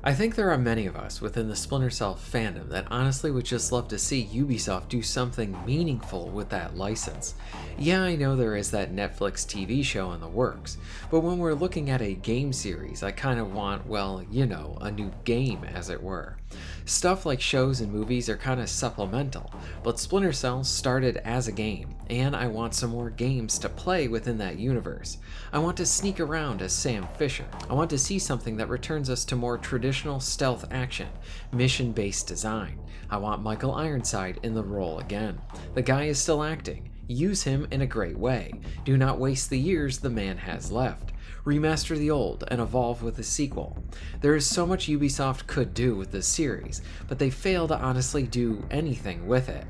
I think there are many of us within the Splinter Cell fandom that honestly would just love to see Ubisoft do something meaningful with that license. Yeah, I know there is that Netflix TV show in the works, but when we're looking at a game series, I kind of want, well, a new game as it were. Stuff like shows and movies are kind of supplemental, but Splinter Cell started as a game, and I want some more games to play within that universe. I want to sneak around as Sam Fisher. I want to see something that returns us to more traditional stealth action, mission-based design. I want Michael Ironside in the role again. The guy is still acting. Use him in a great way. Do not waste the years the man has left. Remaster the old and evolve with a sequel. There is so much Ubisoft could do with this series, but they fail to honestly do anything with it.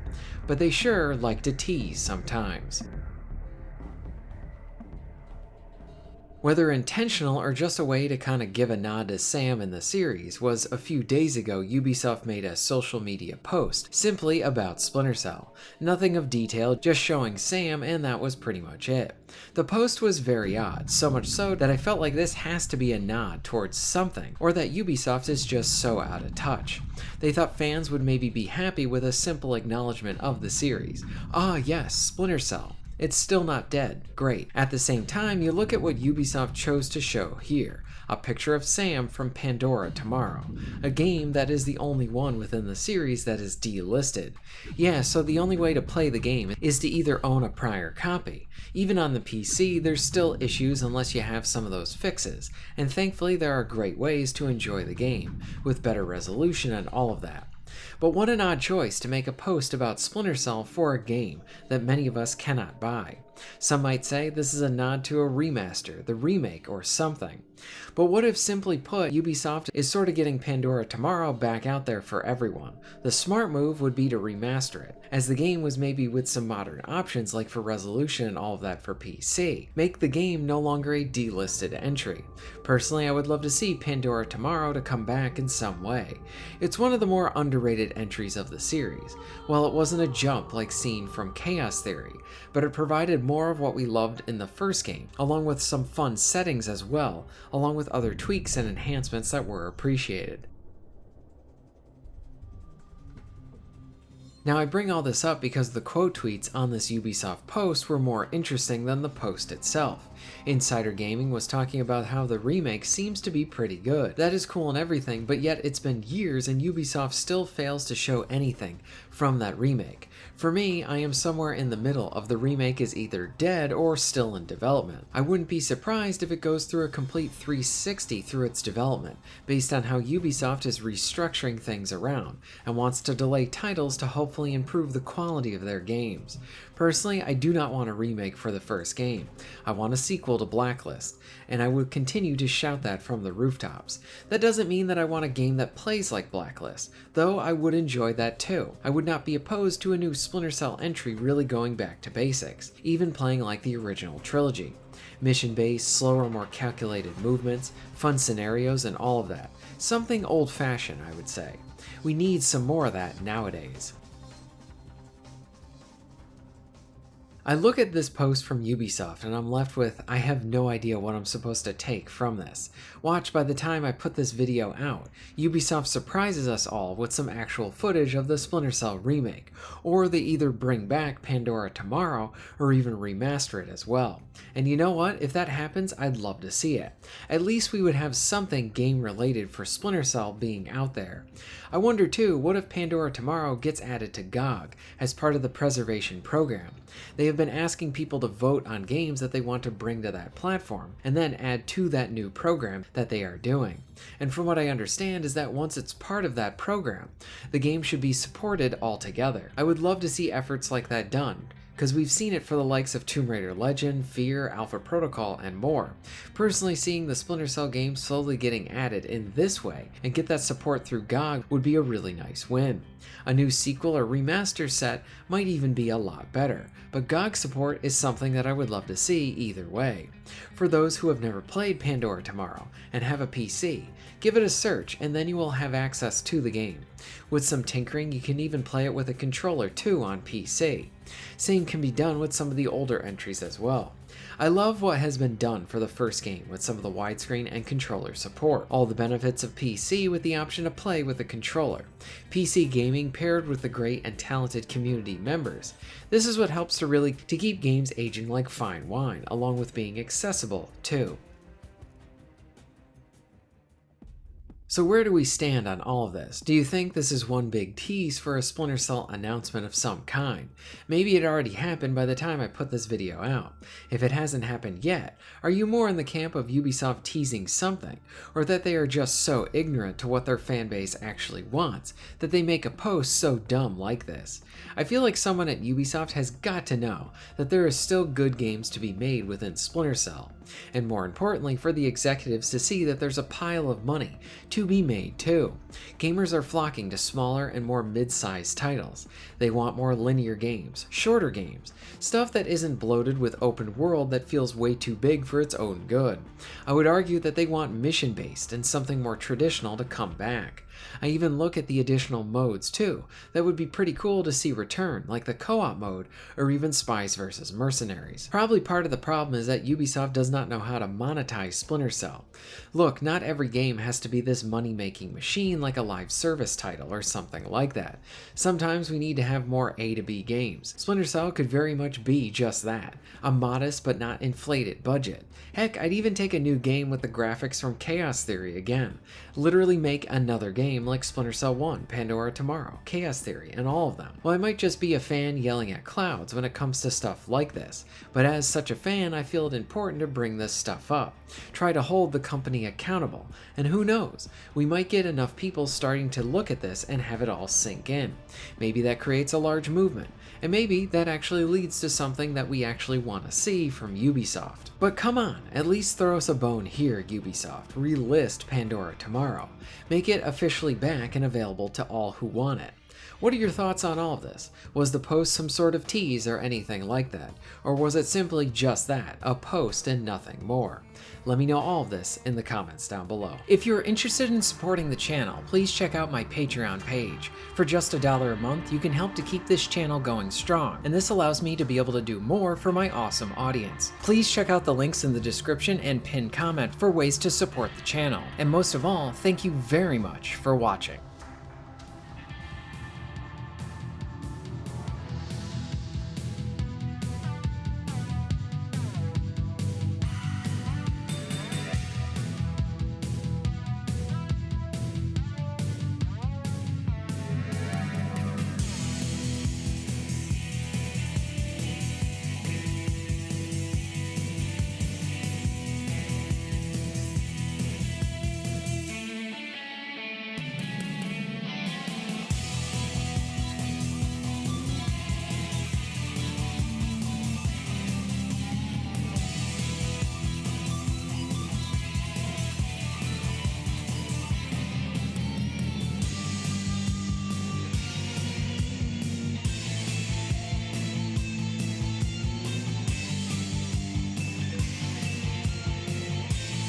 But they sure like to tease sometimes. Whether intentional or just a way to kind of give a nod to Sam in the series was a few days ago Ubisoft made a social media post simply about Splinter Cell. Nothing of detail, just showing Sam, and that was pretty much it. The post was very odd, so much so that I felt like this has to be a nod towards something, or that Ubisoft is just so out of touch. They thought fans would maybe be happy with a simple acknowledgement of the series. Ah yes, Splinter Cell. It's still not dead. Great. At the same time, you look at what Ubisoft chose to show here. A picture of Sam from Pandora Tomorrow. A game that is the only one within the series that is delisted. Yeah, so the only way to play the game is to either own a prior copy. Even on the PC, there's still issues unless you have some of those fixes. And thankfully there are great ways to enjoy the game, with better resolution and all of that. But what an odd choice to make a post about Splinter Cell for a game that many of us cannot buy. Some might say this is a nod to a remaster, the remake, or something. But what if, simply put, Ubisoft is sort of getting Pandora Tomorrow back out there for everyone? The smart move would be to remaster it, as the game was maybe with some modern options like for resolution and all of that for PC. Make the game no longer a delisted entry. Personally, I would love to see Pandora Tomorrow to come back in some way. It's one of the more underrated entries of the series. Well, it wasn't a jump like seen from Chaos Theory, but it provided more of what we loved in the first game, along with some fun settings as well, along with other tweaks and enhancements that were appreciated. Now I bring all this up because the quote tweets on this Ubisoft post were more interesting than the post itself. Insider Gaming was talking about how the remake seems to be pretty good. That is cool and everything, but yet it's been years and Ubisoft still fails to show anything from that remake. For me, I am somewhere in the middle of the remake is either dead or still in development. I wouldn't be surprised if it goes through a complete 360 through its development, based on how Ubisoft is restructuring things around, and wants to delay titles to hopefully improve the quality of their games. Personally, I do not want a remake for the first game. I want a sequel to Blacklist, and I would continue to shout that from the rooftops. That doesn't mean that I want a game that plays like Blacklist, though I would enjoy that too. I would not be opposed to a new Splinter Cell entry really going back to basics, even playing like the original trilogy. Mission-based, slower, more calculated movements, fun scenarios, and all of that. Something old-fashioned, I would say. We need some more of that nowadays. I look at this post from Ubisoft and I'm left with, I have no idea what I'm supposed to take from this. Watch, by the time I put this video out, Ubisoft surprises us all with some actual footage of the Splinter Cell remake, or they either bring back Pandora Tomorrow or even remaster it as well. And you know what? If that happens, I'd love to see it. At least we would have something game related for Splinter Cell being out there. I wonder too, what if Pandora Tomorrow gets added to GOG as part of the preservation program? They have been asking people to vote on games that they want to bring to that platform, and then add to that new program that they are doing. And from what I understand is that once it's part of that program, the game should be supported altogether. I would love to see efforts like that done, because we've seen it for the likes of Tomb Raider Legend, Fear, Alpha Protocol, and more. Personally, seeing the Splinter Cell game slowly getting added in this way and get that support through GOG would be a really nice win. A new sequel or remaster set might even be a lot better, but GOG support is something that I would love to see either way. For those who have never played Pandora Tomorrow and have a PC, give it a search and then you will have access to the game. With some tinkering, you can even play it with a controller too on PC. Same can be done with some of the older entries as well. I love what has been done for the first game with some of the widescreen and controller support, all the benefits of PC with the option to play with a controller, PC gaming paired with the great and talented community members. This is what helps to keep games aging like fine wine, along with being accessible too. So where do we stand on all of this? Do you think this is one big tease for a Splinter Cell announcement of some kind? Maybe it already happened by the time I put this video out. If it hasn't happened yet, are you more in the camp of Ubisoft teasing something, or that they are just so ignorant to what their fanbase actually wants that they make a post so dumb like this? I feel like someone at Ubisoft has got to know that there is still good games to be made within Splinter Cell, and more importantly for the executives to see that there's a pile of money to be made too. Gamers are flocking to smaller and more mid-sized titles. They want more linear games, shorter games, stuff that isn't bloated with open world that feels way too big for its own good. I would argue that they want mission-based and something more traditional to come back. I even look at the additional modes too, that would be pretty cool to see return, like the co-op mode or even Spies vs. Mercenaries. Probably part of the problem is that Ubisoft does not know how to monetize Splinter Cell. Look, not every game has to be this money-making machine like a live service title or something like that. Sometimes we need to have more A to B games. Splinter Cell could very much be just that, a modest but not inflated budget. Heck, I'd even take a new game with the graphics from Chaos Theory again. Literally make another game like Splinter Cell 1, Pandora Tomorrow, Chaos Theory, and all of them. Well, I might just be a fan yelling at clouds when it comes to stuff like this, but as such a fan, I feel it important to bring this stuff up. Try to hold the company accountable, and who knows, we might get enough people starting to look at this and have it all sink in. Maybe that creates a large movement, and maybe that actually leads to something that we actually want to see from Ubisoft. But come on, at least throw us a bone here, Ubisoft. Relist Pandora Tomorrow. Make it officially back and available to all who want it. What are your thoughts on all of this? Was the post some sort of tease or anything like that? Or was it simply just that, a post and nothing more? Let me know all of this in the comments down below. If you're interested in supporting the channel, please check out my Patreon page. For just $1 a month, you can help to keep this channel going strong, and this allows me to be able to do more for my awesome audience. Please check out the links in the description and pinned comment for ways to support the channel. And most of all, thank you very much for watching.